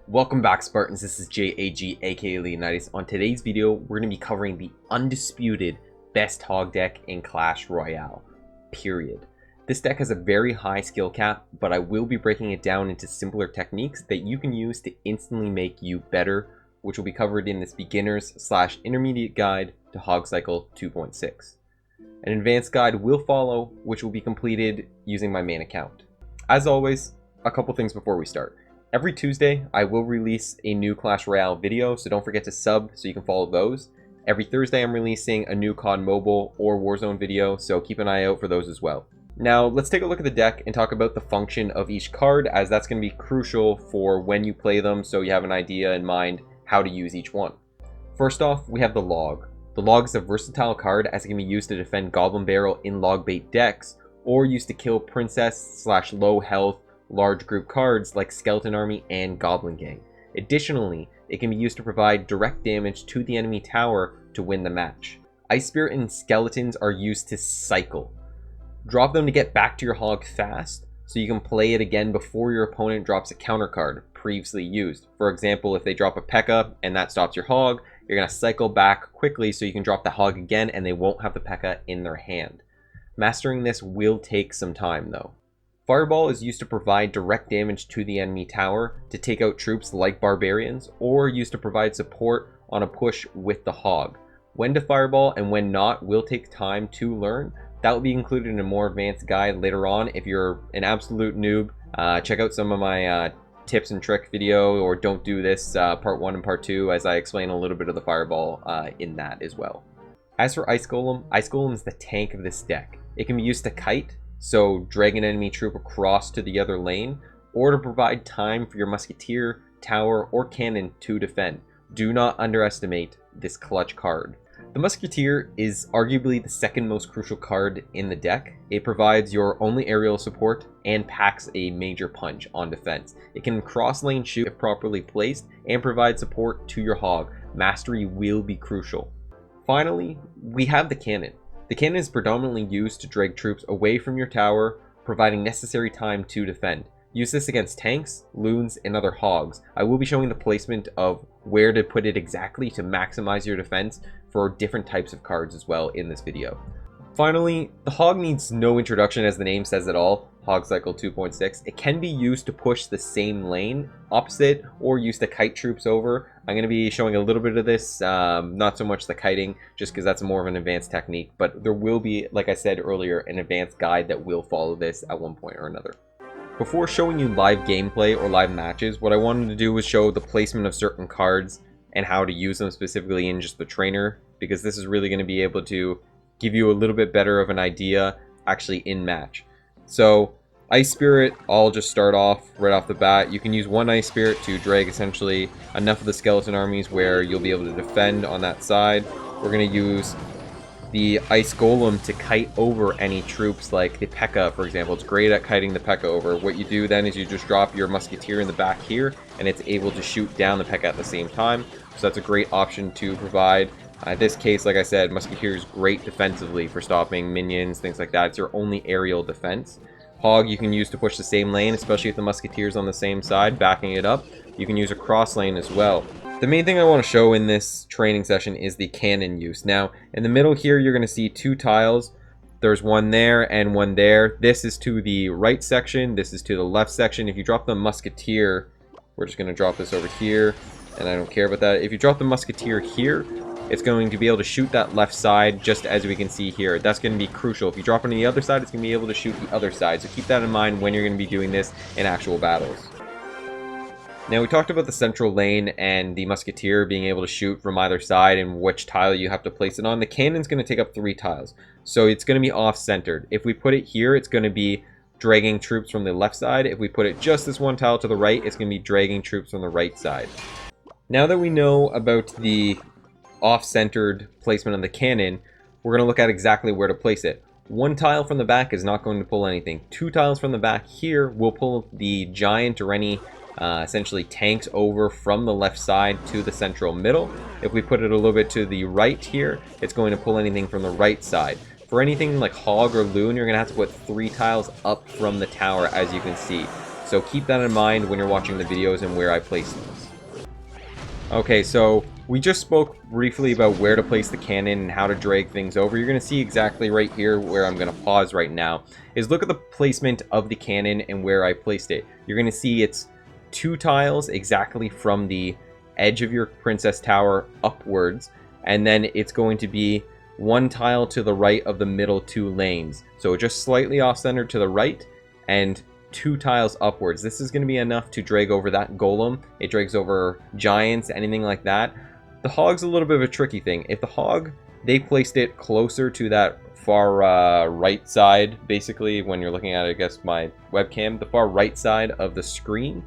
Welcome back, Spartans. This is JAG, aka Leonidas. On today's video, we're going to be covering the undisputed best hog deck in Clash Royale, period. This deck has a very high skill cap, but I will be breaking it down into simpler techniques that you can use to instantly make you better, which will be covered in this beginners/intermediate guide to Hog Cycle 2.6. An advanced guide will follow, which will be completed using my main account. As always, a couple things before we start. Every Tuesday, I will release a new Clash Royale video, so don't forget to sub so you can follow those. Every Thursday, I'm releasing a new COD Mobile or Warzone video, so keep an eye out for those as well. Now, let's take a look at the deck and talk about the function of each card, as that's going to be crucial for when you play them, so you have an idea in mind how to use each one. First off, we have the Log. The Log is a versatile card, as it can be used to defend Goblin Barrel in log bait decks, or used to kill princess/low health large group cards like Skeleton Army and Goblin Gang. Additionally, it can be used to provide direct damage to the enemy tower to win the match. Ice Spirit and Skeletons are used to cycle. Drop them to get back to your hog fast, so you can play it again before your opponent drops a counter card previously used. For example, if they drop a P.E.K.K.A. and that stops your hog, you're going to cycle back quickly so you can drop the hog again and they won't have the P.E.K.K.A. in their hand. Mastering this will take some time though. Fireball is used to provide direct damage to the enemy tower to take out troops like barbarians, or used to provide support on a push with the hog. When to fireball and when not will take time to learn. That will be included in a more advanced guide later on. If you're an absolute noob, check out some of my tips and trick video, or don't do this part 1 and part 2, as I explain a little bit of the fireball in that as well. As for Ice Golem is the tank of this deck. It can be used to kite, so drag an enemy troop across to the other lane, or to provide time for your musketeer, tower, or cannon to defend. Do not underestimate this clutch card. The musketeer is arguably the second most crucial card in the deck. It provides your only aerial support and packs a major punch on defense. It can cross lane shoot if properly placed and provide support to your hog. Mastery will be crucial. Finally, we have the cannon. The cannon is predominantly used to drag troops away from your tower, providing necessary time to defend. Use this against tanks, loons, and other hogs. I will be showing the placement of where to put it exactly to maximize your defense for different types of cards as well in this video. Finally, the hog needs no introduction, as the name says it all. Hog Cycle 2.6. It can be used to push the same lane opposite, or used to kite troops over. I'm going to be showing a little bit of this, not so much the kiting, just because that's more of an advanced technique, but there will be, like I said earlier, an advanced guide that will follow this at one point or another. Before showing you live gameplay or live matches, what I wanted to do was show the placement of certain cards and how to use them specifically in just the trainer, because this is really going to be able to give you a little bit better of an idea actually in match. So Ice Spirit, I'll just start off right off the bat. You can use one Ice Spirit to drag essentially enough of the skeleton armies where you'll be able to defend on that side. We're going to use the Ice Golem to kite over any troops like the P.E.K.K.A. for example. It's great at kiting the P.E.K.K.A. over. What you do then is you just drop your musketeer in the back here, and it's able to shoot down the P.E.K.K.A. at the same time. So that's a great option to provide. In this case, like I said, musketeer is great defensively for stopping minions, things like that. It's your only aerial defense. Hog you can use to push the same lane, especially if the musketeer is on the same side, backing it up. You can use a cross lane as well. The main thing I want to show in this training session is the cannon use. Now, in the middle here, you're going to see two tiles. There's one there and one there. This is to the right section. This is to the left section. If you drop the musketeer, we're just going to drop this over here, and I don't care about that. If you drop the musketeer here, it's going to be able to shoot that left side, just as we can see here. That's going to be crucial. If you drop it on the other side, it's going to be able to shoot the other side. So keep that in mind when you're going to be doing this in actual battles. Now, we talked about the central lane and the musketeer being able to shoot from either side and which tile you have to place it on. The cannon's going to take up 3 tiles, so it's going to be off-centered. If we put it here, it's going to be dragging troops from the left side. If we put it just this one tile to the right, it's going to be dragging troops from the right side. Now that we know about the off-centered placement of the cannon, we're going to look at exactly where to place it. 1 tile from the back is not going to pull anything. 2 tiles from the back here will pull the giant or any essentially tanks over from the left side to the central middle. If we put it a little bit to the right here, it's going to pull anything from the right side. For anything like hog or loon, you're going to have to put 3 tiles up from the tower, as you can see. So keep that in mind when you're watching the videos and where I place these. Okay, so we just spoke briefly about where to place the cannon and how to drag things over. You're going to see exactly right here where I'm going to pause right now is look at the placement of the cannon and where I placed it. You're going to see it's 2 tiles exactly from the edge of your princess tower upwards, and then it's going to be 1 tile to the right of the middle 2 lanes. So just slightly off-center to the right and 2 tiles upwards. This is going to be enough to drag over that golem. It drags over giants, anything like that. The hog's a little bit of a tricky thing. If the hog, they placed it closer to that far right side, basically, when you're looking at, I guess, my webcam, the far right side of the screen,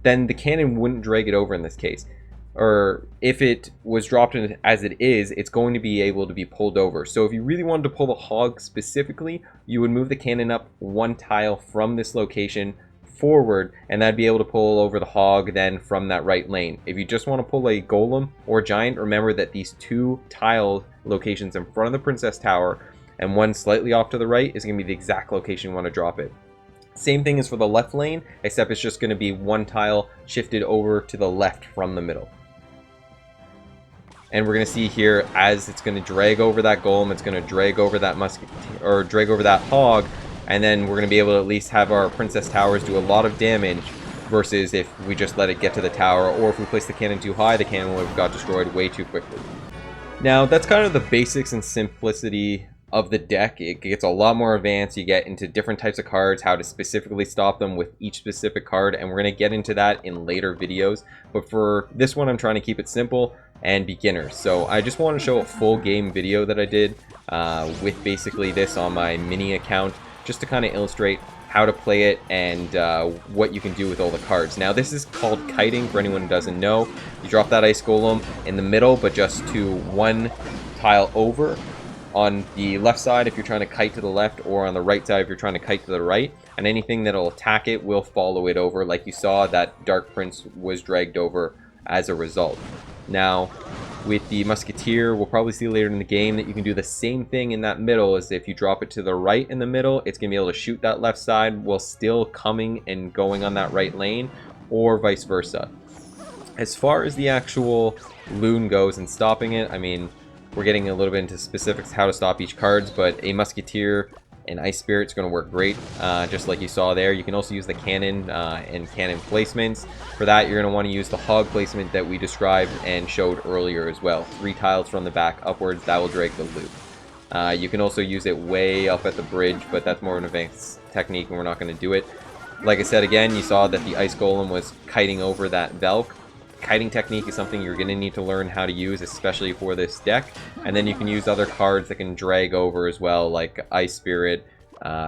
then the cannon wouldn't drag it over in this case. Or if it was dropped in as it is, it's going to be able to be pulled over. So if you really wanted to pull the hog specifically, you would move the cannon up 1 tile from this location forward, and that'd be able to pull over the hog then from that right lane. If you just want to pull a golem or giant, remember that these 2 tile locations in front of the princess tower and 1 slightly off to the right is going to be the exact location you want to drop it. Same thing as for the left lane, except it's just going to be 1 tile shifted over to the left from the middle. And we're going to see here, as it's going to drag over that golem, it's going to drag over that musket, or drag over that hog, and then we're going to be able to at least have our princess towers do a lot of damage, versus if we just let it get to the tower, or if we place the cannon too high, the cannon would have got destroyed way too quickly. Now, that's kind of the basics and simplicity of the deck. It gets a lot more advanced. You get into different types of cards, how to specifically stop them with each specific card, and we're going to get into that in later videos. But for this one, I'm trying to keep it simple and beginners. So I just want to show a full game video that I did with basically this on my mini account, just to kind of illustrate how to play it and what you can do with all the cards. Now, this is called kiting, for anyone who doesn't know. You drop that ice golem in the middle, but just to 1 tile over on the left side if you're trying to kite to the left, or on the right side if you're trying to kite to the right, and anything that'll attack it will follow it over. Like you saw, that Dark Prince was dragged over as a result. Now, with the Musketeer, we'll probably see later in the game that you can do the same thing in that middle, as if you drop it to the right in the middle, it's going to be able to shoot that left side while still coming and going on that right lane, or vice versa. As far as the actual loon goes and stopping it, I mean, we're getting a little bit into specifics how to stop each cards, but a Musketeer and Ice Spirit is going to work great, just like you saw there. You can also use the cannon and cannon placements. For that, you're going to want to use the hog placement that we described and showed earlier as well. 3 tiles from the back upwards, that will drag the loop. You can also use it way up at the bridge, but that's more of an advanced technique and we're not going to do it. Like I said again, you saw that the Ice Golem was kiting over that Velk. Kiting technique is something you're going to need to learn how to use, especially for this deck. And then you can use other cards that can drag over as well, like Ice Spirit,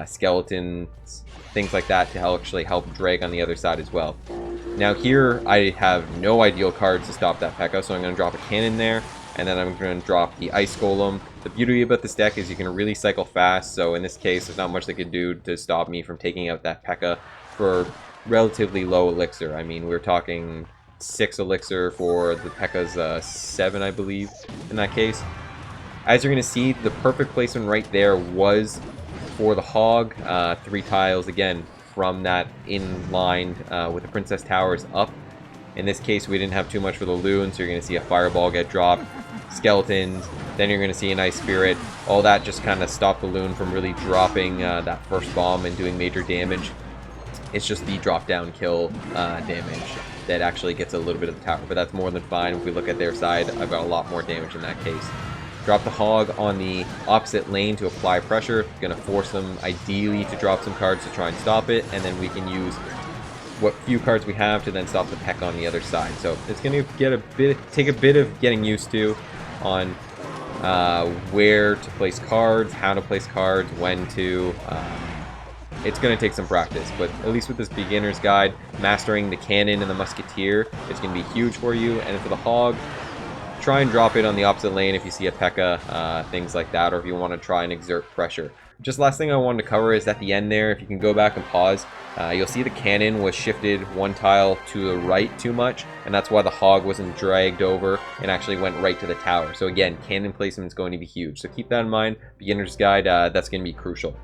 Skeletons, things like that, to actually help drag on the other side as well. Now here, I have no ideal cards to stop that P.E.K.K.A, so I'm going to drop a cannon there, and then I'm going to drop the Ice Golem. The beauty about this deck is you can really cycle fast, so in this case, there's not much they could do to stop me from taking out that P.E.K.K.A for relatively low elixir. I mean, we're talking 6 elixir for the P.E.K.K.A's 7, I believe, in that case. As you're going to see, the perfect placement right there was for the hog. 3 tiles, again, from that in line with the Princess Towers up. In this case, we didn't have too much for the loon, so you're going to see a fireball get dropped, skeletons, then you're going to see an Ice Spirit. All that just kind of stopped the loon from really dropping that first bomb and doing major damage. It's just the drop down kill damage that actually gets a little bit of the tower, but that's more than fine. If we look at their side, I've got a lot more damage in that case. Drop the hog on the opposite lane to apply pressure. Going to force them ideally to drop some cards to try and stop it, and then we can use what few cards we have to then stop the P.E.K.K.A on the other side. So it's going to take a bit of getting used to on where to place cards, how to place cards, when to. It's going to take some practice, but at least with this beginner's guide, mastering the cannon and the musketeer is going to be huge for you. And for the hog, try and drop it on the opposite lane if you see a P.E.K.K.A, things like that, or if you want to try and exert pressure. Just last thing I wanted to cover is at the end there, if you can go back and pause, you'll see the cannon was shifted 1 tile to the right too much, and that's why the hog wasn't dragged over and actually went right to the tower. So again, cannon placement is going to be huge. So keep that in mind. Beginner's guide, that's going to be crucial.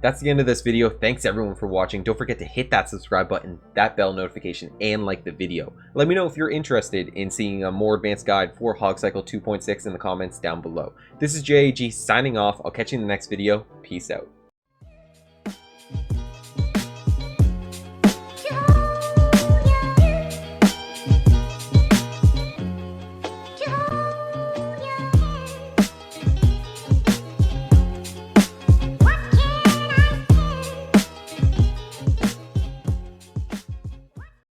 That's the end of this video. Thanks everyone for watching. Don't forget to hit that subscribe button, that bell notification, and like the video. Let me know if you're interested in seeing a more advanced guide for Hog Cycle 2.6 in the comments down below. This is JAG signing off. I'll catch you in the next video. Peace out.